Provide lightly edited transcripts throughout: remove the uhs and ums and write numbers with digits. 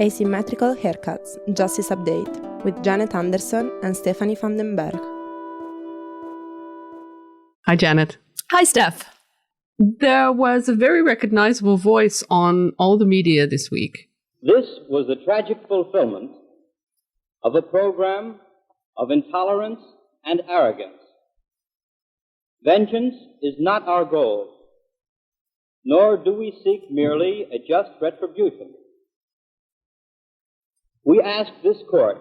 Asymmetrical Haircuts, Justice Update, with Janet Anderson and Stephanie van den Berg. Hi, Janet. Hi, Steph. There was a very recognizable voice on all the media this week. This was the tragic fulfillment of a program of intolerance and arrogance. Vengeance is not our goal, nor do we seek merely a just retribution. We ask this court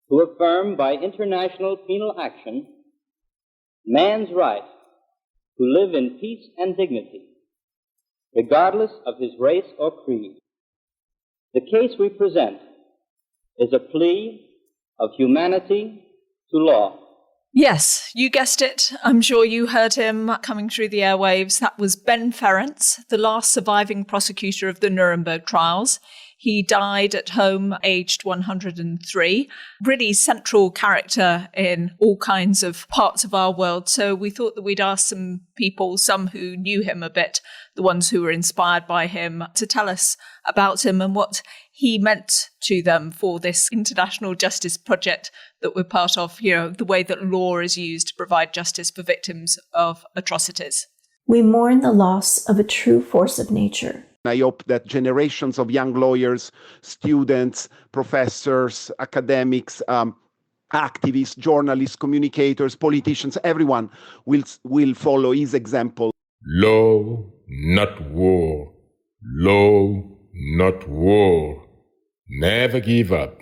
to affirm by international penal action man's right to live in peace and dignity, regardless of his race or creed. The case we present is a plea of humanity to law. Yes, you guessed it. I'm sure you heard him coming through the airwaves. That was Ben Ferencz, the last surviving prosecutor of the Nuremberg Trials. He died at home, aged 103. Really central character in all kinds of parts of our world. So we thought that we'd ask some people, some who knew him a bit, the ones who were inspired by him, to tell us about him and what he meant to them for this international justice project that we're part of, you know, the way that law is used to provide justice for victims of atrocities. We mourn the loss of a true force of nature. I hope that generations of young lawyers, students, professors, academics, activists, journalists, communicators, politicians, everyone will follow his example. Law, not war. Law, not war. Never give up.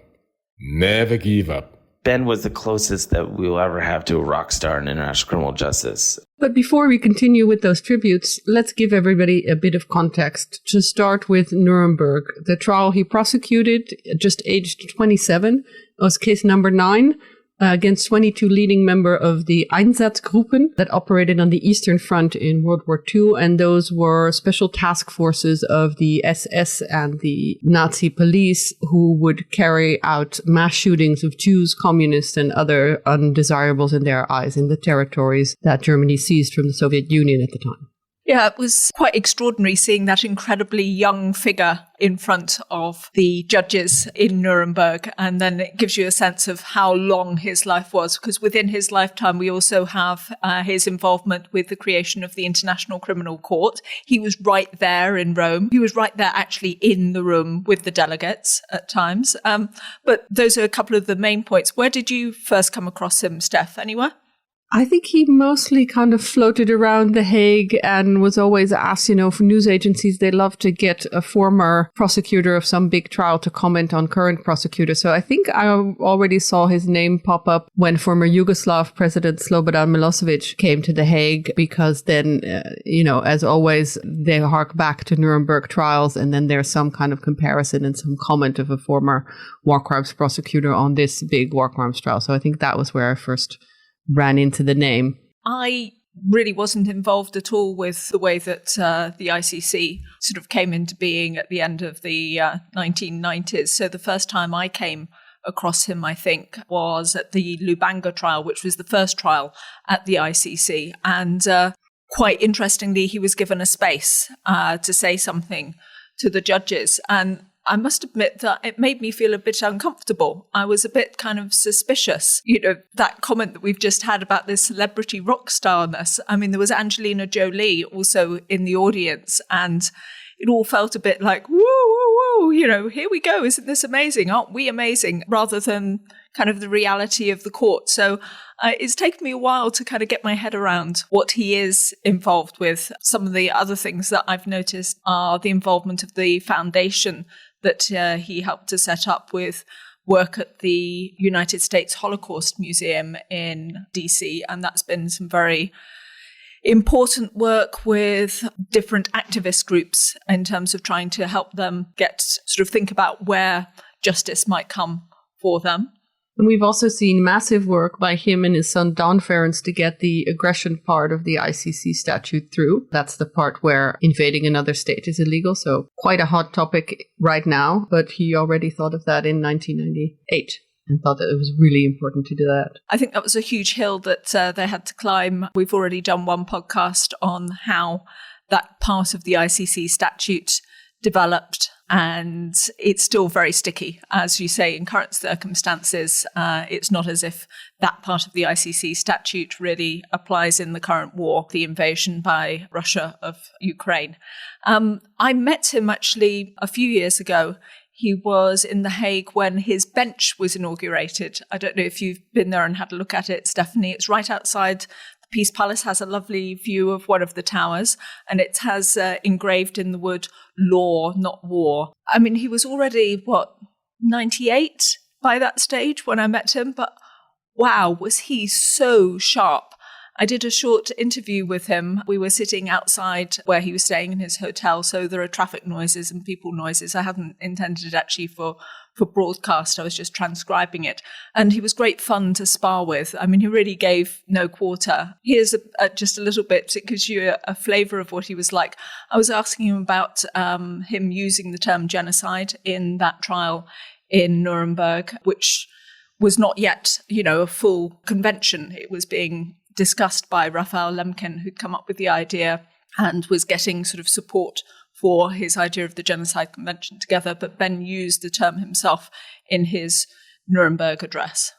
Never give up. Ben was the closest that we will ever have to a rock star in international criminal justice. But before we continue with those tributes, let's give everybody a bit of context. To start with Nuremberg, the trial he prosecuted, just aged 27, was case number 9 against 22 leading members of the Einsatzgruppen that operated on the Eastern Front in World War II. And those were special task forces of the SS and the Nazi police who would carry out mass shootings of Jews, communists, and other undesirables in their eyes in the territories that Germany seized from the Soviet Union at the time. Yeah, it was quite extraordinary seeing that incredibly young figure in front of the judges in Nuremberg. And then it gives you a sense of how long his life was, because within his lifetime, we also have his involvement with the creation of the International Criminal Court. He was right there in Rome. He was right there actually in the room with the delegates at times. But those are a couple of the main points. Where did you first come across him, Steph? Anywhere? I think he mostly kind of floated around The Hague and was always asked, for news agencies, they love to get a former prosecutor of some big trial to comment on current prosecutors. So I think I already saw his name pop up when former Yugoslav President Slobodan Milosevic came to The Hague, because then, as always, they hark back to Nuremberg trials, and then there's some kind of comparison and some comment of a former war crimes prosecutor on this big war crimes trial. So I think that was where I first ran into the name. I really wasn't involved at all with the way that the ICC sort of came into being at the end of the 1990s. So the first time I came across him, I think, was at the Lubanga trial, which was the first trial at the ICC. And quite interestingly, he was given a space to say something to the judges. And I must admit that it made me feel a bit uncomfortable. I was a bit kind of suspicious. That comment that we've just had about this celebrity rock starness. I mean, there was Angelina Jolie also in the audience, and it all felt a bit like, woo, woo, woo, here we go. Isn't this amazing? Aren't we amazing? Rather than kind of the reality of the court. So it's taken me a while to kind of get my head around what he is involved with. Some of the other things that I've noticed are the involvement of the foundation that he helped to set up with work at the United States Holocaust Museum in DC. And that's been some very important work with different activist groups in terms of trying to help them think about where justice might come for them. And we've also seen massive work by him and his son, Don Ferencz, to get the aggression part of the ICC statute through. That's the part where invading another state is illegal. So quite a hot topic right now, but he already thought of that in 1998 and thought that it was really important to do that. I think that was a huge hill that they had to climb. We've already done one podcast on how that part of the ICC statute developed, and it's still very sticky. As you say, in current circumstances, it's not as if that part of the ICC statute really applies in the current war, the invasion by Russia of Ukraine. I met him actually a few years ago. He was in The Hague when his bench was inaugurated. I don't know if you've been there and had a look at it, Stephanie. It's right outside the Peace Palace, has a lovely view of one of the towers, and it has engraved in the wood, "Law, not war." I mean, he was already, 98 by that stage when I met him, but wow, was he so sharp. I did a short interview with him. We were sitting outside where he was staying in his hotel, so there are traffic noises and people noises. I hadn't intended it actually for broadcast. I was just transcribing it. And he was great fun to spar with. I mean, he really gave no quarter. Here's just a little bit. It gives you a flavour of what he was like. I was asking him about him using the term genocide in that trial in Nuremberg, which was not yet, a full convention. It was being discussed by Raphael Lemkin, who'd come up with the idea and was getting sort of support for his idea of the Genocide Convention together. But Ben used the term himself in his Nuremberg address.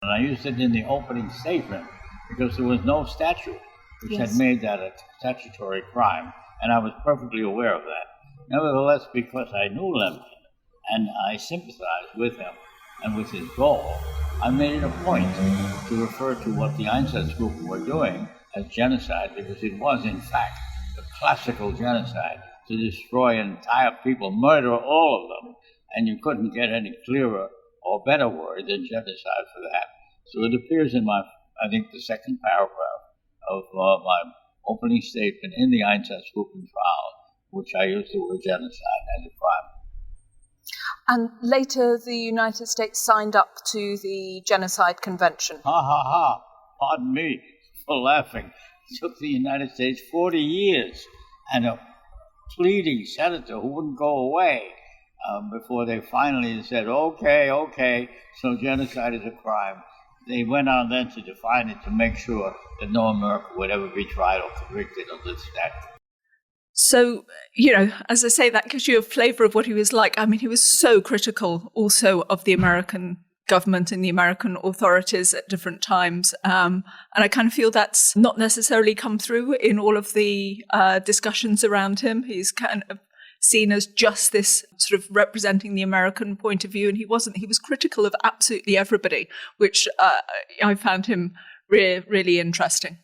And I used it in the opening statement because there was no statute which had made that a statutory crime, and I was perfectly aware of that. Nevertheless, because I knew Lemkin and I sympathized with him and with his goal, I made it a point to refer to what the Einsatzgruppen were doing as genocide, because it was, in fact, the classical genocide to destroy entire people, murder all of them, and you couldn't get any clearer or better word than genocide for that. So it appears in I think, the second paragraph of my opening statement in the Einsatzgruppen trial, which I used the word genocide as a crime. And later, the United States signed up to the Genocide Convention. Ha ha ha! Pardon me for laughing. It took the United States 40 years and a pleading senator who wouldn't go away before they finally said, okay, so genocide is a crime. They went on then to define it to make sure that no American would ever be tried or convicted of this statute. So, as I say, that gives you a flavour of what he was like. I mean, he was so critical also of the American government and the American authorities at different times. And I kind of feel that's not necessarily come through in all of the discussions around him. He's kind of seen as just this sort of representing the American point of view. And he wasn't. He was critical of absolutely everybody, which I found him really interesting.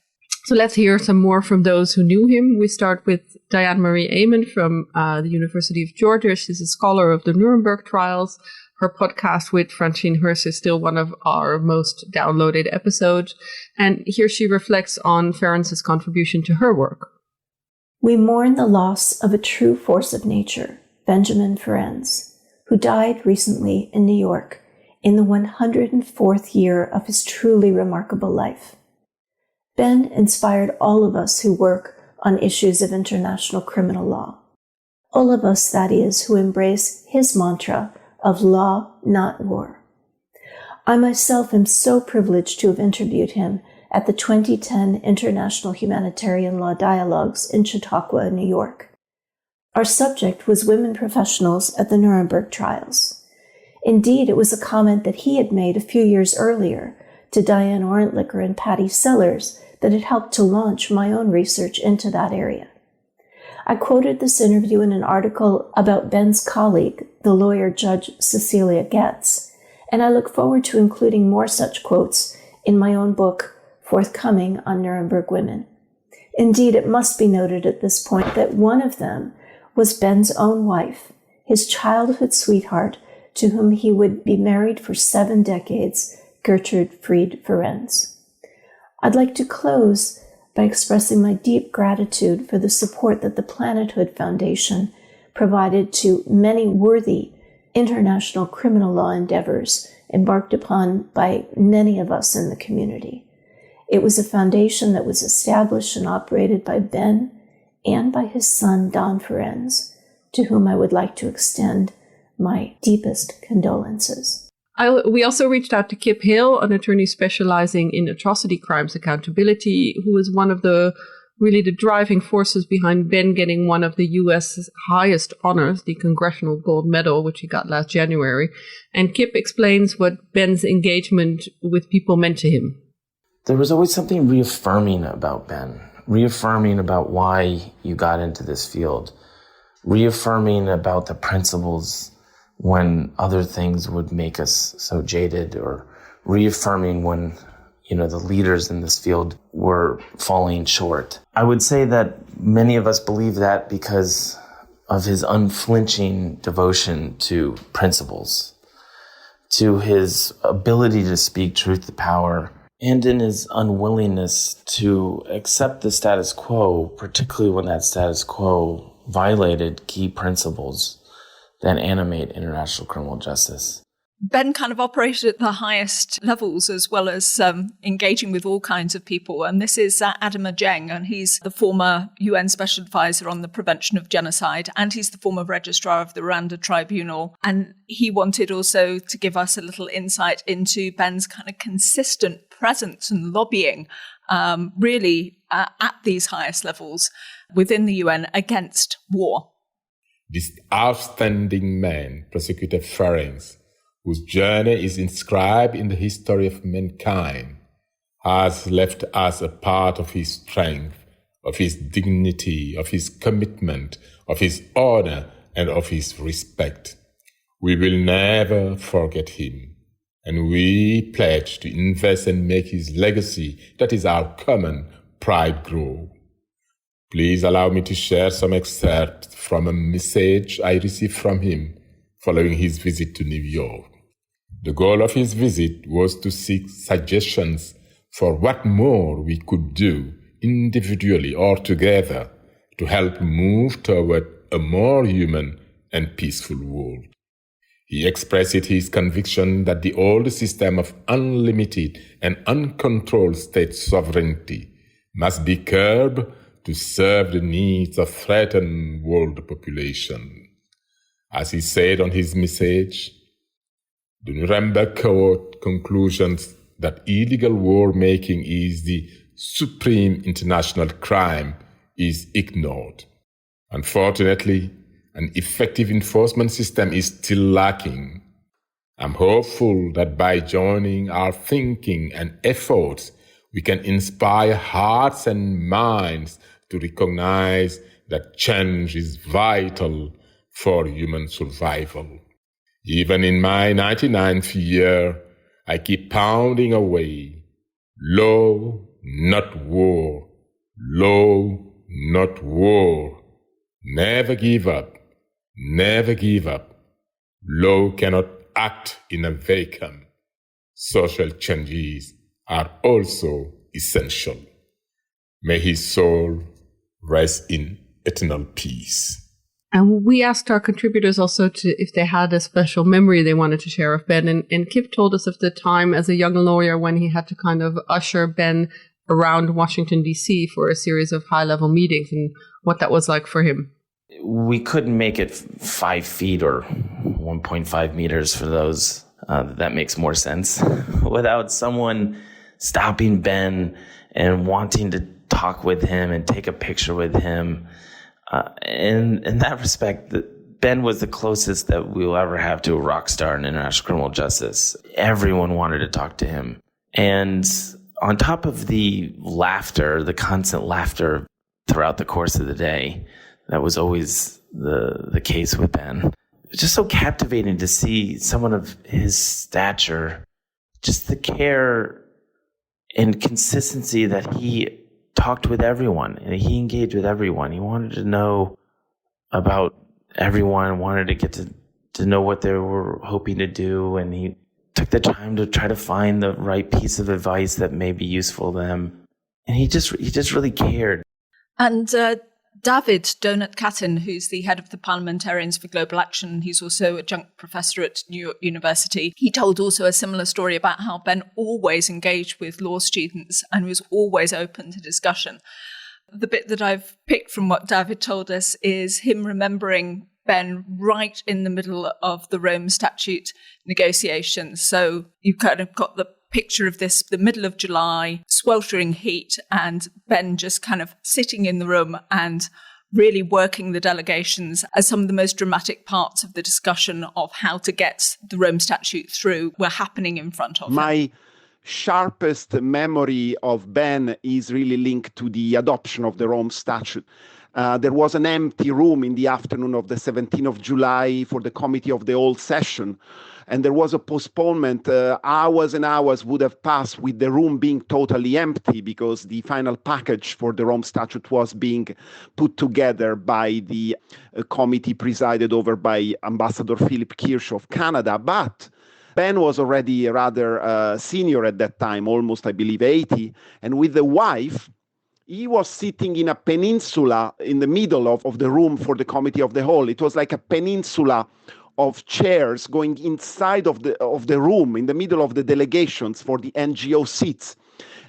So let's hear some more from those who knew him. We start with Diane Marie Amon from the University of Georgia. She's a scholar of the Nuremberg Trials. Her podcast with Francine Hurst is still one of our most downloaded episodes. And here she reflects on Ferencz's contribution to her work. We mourn the loss of a true force of nature, Benjamin Ferencz, who died recently in New York in the 104th year of his truly remarkable life. Ben inspired all of us who work on issues of international criminal law. All of us, that is, who embrace his mantra of law, not war. I myself am so privileged to have interviewed him at the 2010 International Humanitarian Law Dialogues in Chautauqua, New York. Our subject was women professionals at the Nuremberg Trials. Indeed, it was a comment that he had made a few years earlier to Diane Orentlicker and Patty Sellers that had helped to launch my own research into that area. I quoted this interview in an article about Ben's colleague, the lawyer Judge Cecilia Getz, and I look forward to including more such quotes in my own book, forthcoming on Nuremberg women. Indeed, it must be noted at this point that one of them was Ben's own wife, his childhood sweetheart, to whom he would be married for 7 decades, Gertrude Fried Ferencz. I'd like to close by expressing my deep gratitude for the support that the Planethood Foundation provided to many worthy international criminal law endeavors embarked upon by many of us in the community. It was a foundation that was established and operated by Ben and by his son, Don Ferencz, to whom I would like to extend my deepest condolences. We also reached out to Kip Hale, an attorney specializing in atrocity crimes accountability, who is one of the really the driving forces behind Ben getting one of the U.S.'s highest honors, the Congressional Gold Medal, which he got last January. And Kip explains what Ben's engagement with people meant to him. There was always something reaffirming about Ben, reaffirming about why you got into this field, reaffirming about the principles when other things would make us so jaded, or reaffirming when, the leaders in this field were falling short. I would say that many of us believe that because of his unflinching devotion to principles, to his ability to speak truth to power, and in his unwillingness to accept the status quo, particularly when that status quo violated key principles that animate international criminal justice. Ben kind of operated at the highest levels, as well as engaging with all kinds of people. And this is Adama Dieng, and he's the former UN Special Advisor on the Prevention of Genocide, and he's the former Registrar of the Rwanda Tribunal. And he wanted also to give us a little insight into Ben's kind of consistent presence and lobbying, really at these highest levels within the UN against war. This outstanding man, Prosecutor Ferencz, whose journey is inscribed in the history of mankind, has left us a part of his strength, of his dignity, of his commitment, of his honor, and of his respect. We will never forget him, and we pledge to invest and make his legacy, that is our common pride, grow. Please allow me to share some excerpts from a message I received from him following his visit to New York. The goal of his visit was to seek suggestions for what more we could do individually or together to help move toward a more human and peaceful world. He expressed his conviction that the old system of unlimited and uncontrolled state sovereignty must be curbed to serve the needs of threatened world population. As he said on his message, the Nuremberg Court conclusions that illegal war-making is the supreme international crime is ignored. Unfortunately, an effective enforcement system is still lacking. I'm hopeful that by joining our thinking and efforts, we can inspire hearts and minds to recognize that change is vital for human survival. Even in my 99th year, I keep pounding away. Law, not war. Law, not war. Never give up. Never give up. Law cannot act in a vacuum. Social changes are also essential. May his soul rest in eternal peace. And we asked our contributors also if they had a special memory they wanted to share of Ben. And Kip told us of the time as a young lawyer when he had to kind of usher Ben around Washington, D.C. for a series of high-level meetings and what that was like for him. We couldn't make it 5 feet or 1.5 meters for those. That makes more sense. Without someone stopping Ben and wanting to talk with him and take a picture with him. In that respect, Ben was the closest that we will ever have to a rock star in international criminal justice. Everyone wanted to talk to him. And on top of the laughter, the constant laughter throughout the course of the day, that was always the case with Ben. It's just so captivating to see someone of his stature, just the care and consistency that he talked with everyone, and he engaged with everyone. He wanted to know about everyone, wanted to get to know what they were hoping to do, and he took the time to try to find the right piece of advice that may be useful to them. And he just really cared. And David Donut-Catton, who's the head of the Parliamentarians for Global Action, he's also adjunct professor at New York University. He told also a similar story about how Ben always engaged with law students and was always open to discussion. The bit that I've picked from what David told us is him remembering Ben right in the middle of the Rome Statute negotiations. So you've kind of got the picture of this, the middle of July, sweltering heat, and Ben just kind of sitting in the room and really working the delegations as some of the most dramatic parts of the discussion of how to get the Rome Statute through were happening in front of him. My sharpest memory of Ben is really linked to the adoption of the Rome Statute. There was an empty room in the afternoon of the 17th of July for the Committee of the Whole Session, and there was a postponement. Hours and hours would have passed with the room being totally empty because the final package for the Rome Statute was being put together by the committee presided over by Ambassador Philip Kirsch of Canada. But Ben was already rather senior at that time, almost, I believe, 80, and with the wife, he was sitting in a peninsula in the middle of the room for the Committee of the Whole. It was like a peninsula of chairs going inside of the room, in the middle of the delegations for the NGO seats.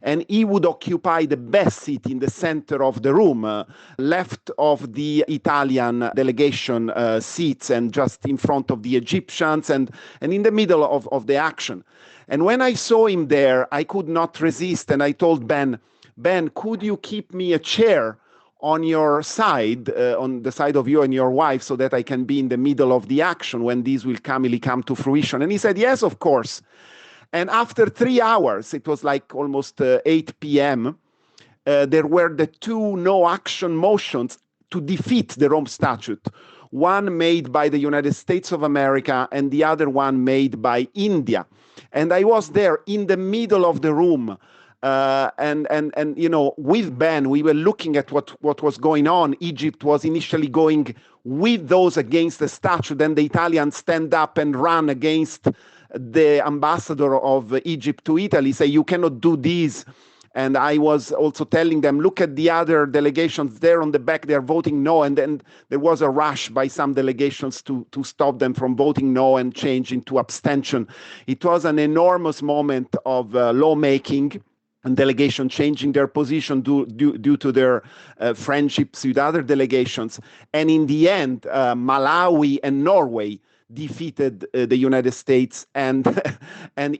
And he would occupy the best seat in the center of the room, left of the Italian delegation seats and just in front of the Egyptians and in the middle of the action. And when I saw him there, I could not resist. And I told Ben, could you keep me a chair on your side, on the side of you and your wife, so that I can be in the middle of the action when these will come to fruition? And he said, yes, of course. And after 3 hours, it was like almost 8 p.m., there were the two no-action motions to defeat the Rome Statute, one made by the United States of America and the other one made by India. And I was there in the middle of the room, and you know, with Ben, we were looking at what was going on. Egypt was initially going with those against the statute, then the Italians stand up and run against the ambassador of Egypt to Italy, say, you cannot do this. And I was also telling them, look at the other delegations there on the back, they're voting no. And then there was a rush by some delegations to stop them from voting no and change into abstention. It was an enormous moment of lawmaking and delegation changing their position due to their friendships with other delegations. And in the end, Malawi and Norway defeated the United States and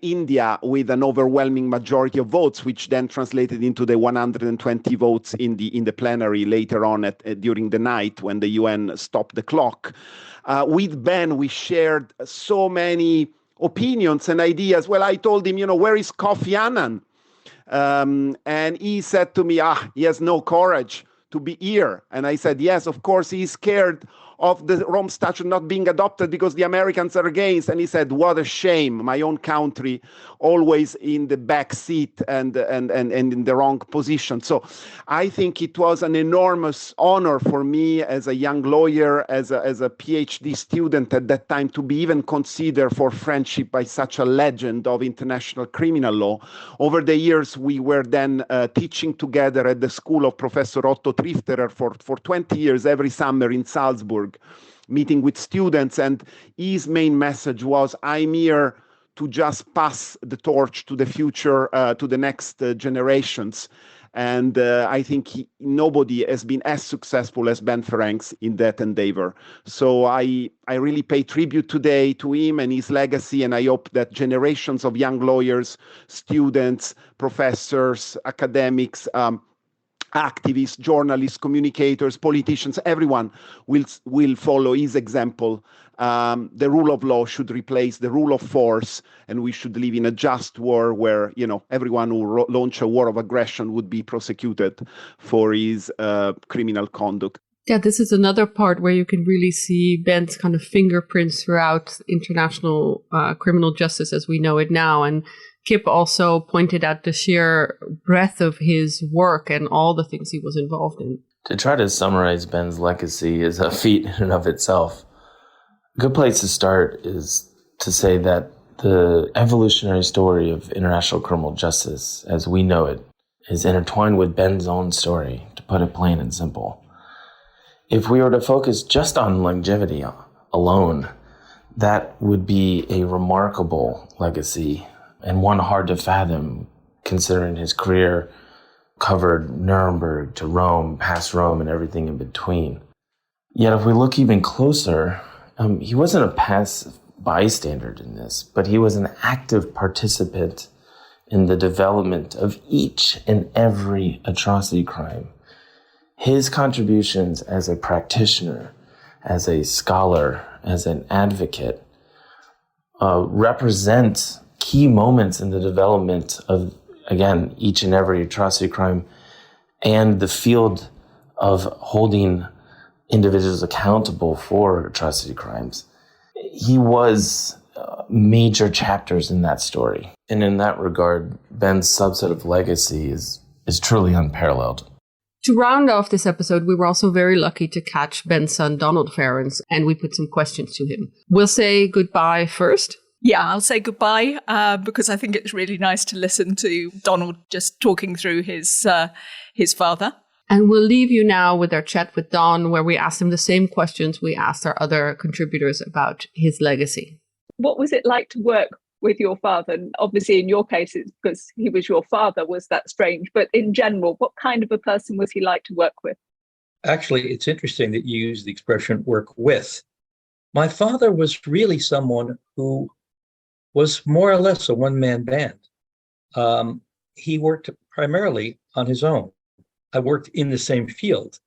India with an overwhelming majority of votes, which then translated into the 120 votes in the plenary later on during the night when the UN stopped the clock. With Ben, we shared so many opinions and ideas. Well, I told him, where is Kofi Annan? And he said to me, he has no courage to be here. And I said, yes, of course, he's scared of the Rome Statute not being adopted because the Americans are against. And he said, what a shame, my own country always in the back seat and in the wrong position. So I think it was an enormous honor for me as a young lawyer, as a PhD student at that time, to be even considered for friendship by such a legend of international criminal law. Over the years, we were then teaching together at the school of Professor Otto Trifterer for 20 years every summer in Salzburg, meeting with students, and his main message was, I'm here to just pass the torch to the future, to the next generations. And I think nobody has been as successful as Ben Ferencz in that endeavor. So I really pay tribute today to him and his legacy, and I hope that generations of young lawyers, students, professors, academics, activists, journalists, communicators, politicians, everyone will follow his example. The rule of law should replace the rule of force, and we should live in a just war where, everyone who launch a war of aggression would be prosecuted for his criminal conduct. Yeah, this is another part where you can really see Ben's kind of fingerprints throughout international criminal justice as we know it now. And Kip also pointed out the sheer breadth of his work and all the things he was involved in. To try to summarize Ben's legacy is a feat in and of itself. A good place to start is to say that the evolutionary story of international criminal justice, as we know it, is intertwined with Ben's own story, to put it plain and simple. If we were to focus just on longevity alone, that would be a remarkable legacy, and one hard to fathom, considering his career covered Nuremberg to Rome, past Rome, and everything in between. Yet if we look even closer, he wasn't a passive bystander in this, but he was an active participant in the development of each and every atrocity crime. His contributions as a practitioner, as a scholar, as an advocate, represent key moments in the development of, again, each and every atrocity crime and the field of holding individuals accountable for atrocity crimes. He was major chapters in that story. And in that regard, Ben's subset of legacy is truly unparalleled. To round off this episode, we were also very lucky to catch Ben's son, Donald Ferencz, and we put some questions to him. We'll say goodbye first. Yeah, I'll say goodbye because I think it's really nice to listen to Donald just talking through his father. And we'll leave you now with our chat with Don, where we asked him the same questions we asked our other contributors about his legacy. What was it like to work with your father? And obviously in your case, it's because he was your father, was that strange? But in general, what kind of a person was he like to work with? Actually, it's interesting that you use the expression work with. My father was really someone who was more or less a one-man band. He worked primarily on his own. I worked in the same field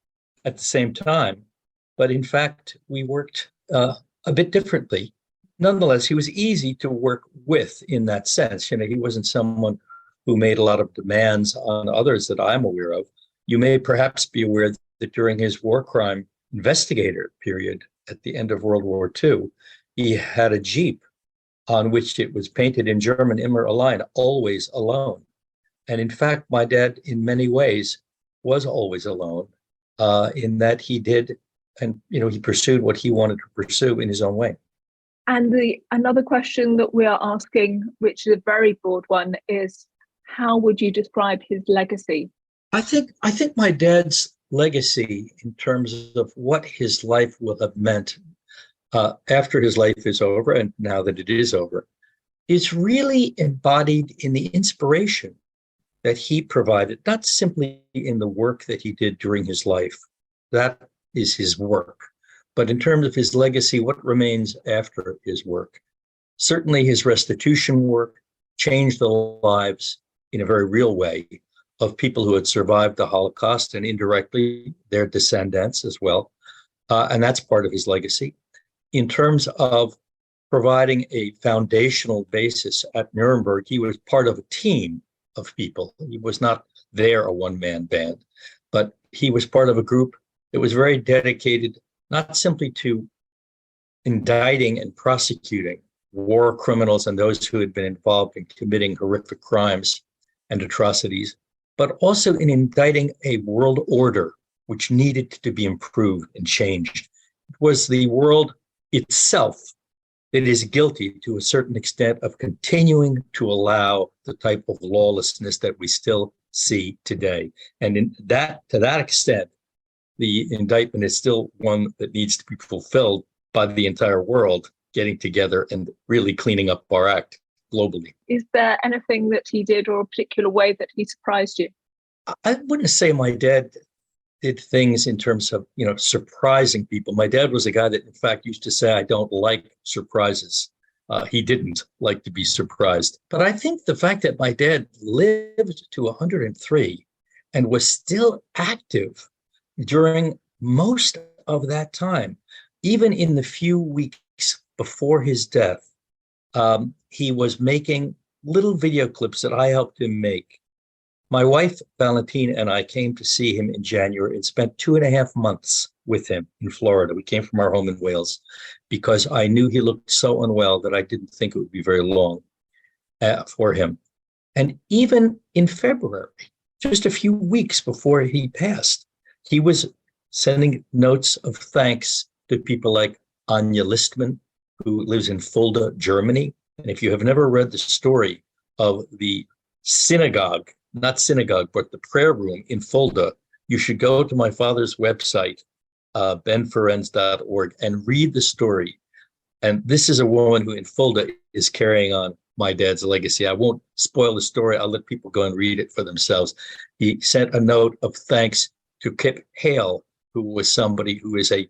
at the same time, but in fact, we worked a bit differently. Nonetheless, he was easy to work with in that sense. You know, he wasn't someone who made a lot of demands on others that I'm aware of. You may perhaps be aware that during his war crime investigator period at the end of World War II, he had a Jeep on which it was painted in German Immer allein, always alone. And in fact, my dad, in many ways, was always alone in that he did, and he pursued what he wanted to pursue in his own way. And another question that we are asking, which is a very broad one, is how would you describe his legacy? I think my dad's legacy, in terms of what his life will have meant after his life is over, and now that it is over, is really embodied in the inspiration that he provided, not simply in the work that he did during his life. That is his work. But in terms of his legacy, what remains after his work? Certainly his restitution work changed the lives in a very real way of people who had survived the Holocaust and indirectly their descendants as well. And that's part of his legacy. In terms of providing a foundational basis at Nuremberg, he was part of a team of people. He was not there a one-man band, but he was part of a group that was very dedicated not simply to indicting and prosecuting war criminals and those who had been involved in committing horrific crimes and atrocities, but also in indicting a world order which needed to be improved and changed. It was the world itself that is guilty to a certain extent of continuing to allow the type of lawlessness that we still see today. And to that extent, the indictment is still one that needs to be fulfilled by the entire world, getting together and really cleaning up our act globally. Is there anything that he did or a particular way that he surprised you? I wouldn't say my dad did things in terms of, surprising people. My dad was a guy that, in fact, used to say, I don't like surprises. He didn't like to be surprised. But I think the fact that my dad lived to 103 and was still active during most of that time, even in the few weeks before his death, he was making little video clips that I helped him make. My wife, Valentine, and I came to see him in January and spent 2.5 months with him in Florida. We came from our home in Wales because I knew he looked so unwell that I didn't think it would be very long for him. And even in February, just a few weeks before he passed, he was sending notes of thanks to people like Anja Listmann, who lives in Fulda, Germany. And if you have never read the story of the synagogue, not synagogue, but the prayer room in Fulda, you should go to my father's website, benferenz.org, and read the story. And this is a woman who in Fulda is carrying on my dad's legacy. I won't spoil the story. I'll let people go and read it for themselves. He sent a note of thanks to Kip Hale, who was somebody who is a,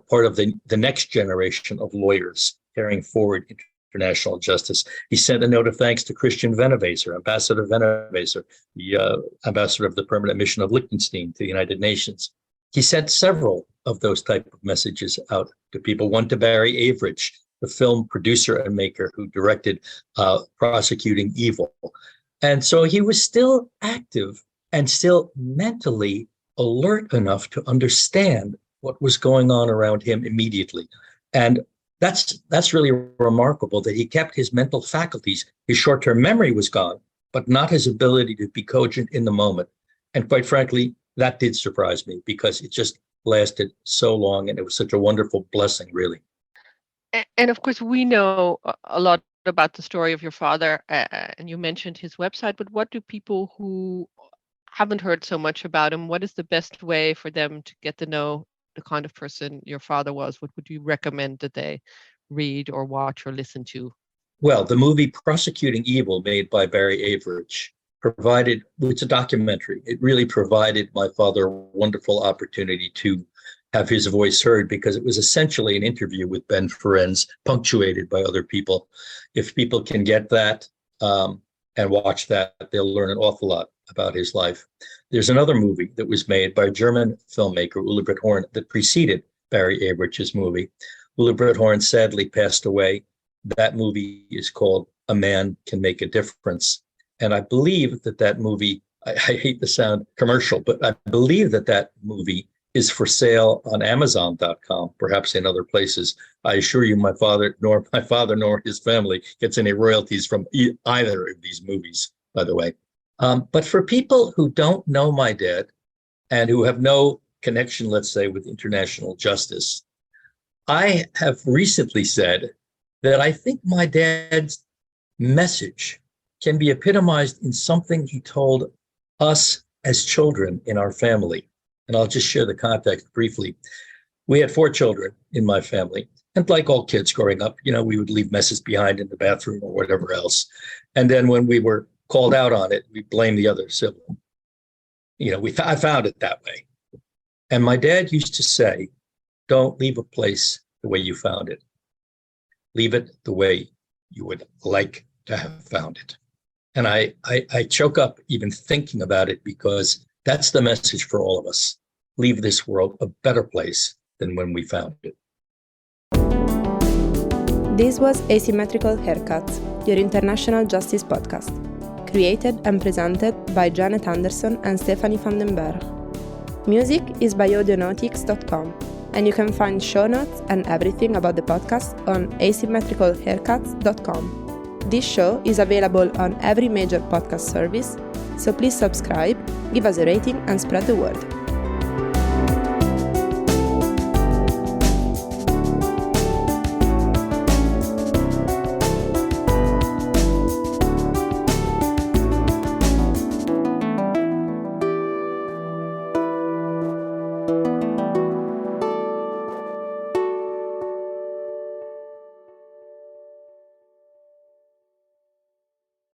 part of the next generation of lawyers carrying forward international justice. He sent a note of thanks to Christian Veneweser, Ambassador Veneweser, the ambassador of the permanent mission of Liechtenstein to the United Nations. He sent several of those type of messages out to people. One to Barry Average, the film producer and maker who directed Prosecuting Evil. And so he was still active and still mentally alert enough to understand what was going on around him immediately. And that's really remarkable that he kept his mental faculties. His short-term memory was gone, but not his ability to be cogent in the moment. And quite frankly, that did surprise me because it just lasted so long and it was such a wonderful blessing, really. And of course, we know a lot about the story of your father, and you mentioned his website, but what do people who haven't heard so much about him, what is the best way for them to get to know the kind of person your father was? What would you recommend that they read or watch or listen to? Well, the movie Prosecuting Evil, made by Barry Average, it's a documentary. It really provided my father a wonderful opportunity to have his voice heard, because it was essentially an interview with Ben Ferencz, punctuated by other people. If people can get that and watch that, they'll learn an awful lot about his life. There's another movie that was made by a German filmmaker, Ulla Britt Horn, that preceded Barry Average's movie. Ulla Britt Horn sadly passed away. That movie is called A Man Can Make a Difference. And I believe that movie, I hate the sound commercial, but I believe that movie is for sale on Amazon.com, perhaps in other places. I assure you, my father nor his family gets any royalties from either of these movies, by the way. But for people who don't know my dad and who have no connection, let's say, with international justice, I have recently said that I think my dad's message can be epitomized in something he told us as children in our family. And I'll just share the context briefly. We had 4 children in my family. And like all kids growing up, we would leave messes behind in the bathroom or whatever else. And then when we were called out on it, we blamed the other sibling. I found it that way. And my dad used to say, don't leave a place the way you found it. Leave it the way you would like to have found it. And I choke up even thinking about it, because that's the message for all of us. Leave this world a better place than when we found it. This was Asymmetrical Haircuts, your international justice podcast, created and presented by Janet Anderson and Stephanie van den Berg. Music is by audionautics.com, and you can find show notes and everything about the podcast on asymmetricalhaircuts.com. This show is available on every major podcast service, so please subscribe, give us a rating, and spread the word.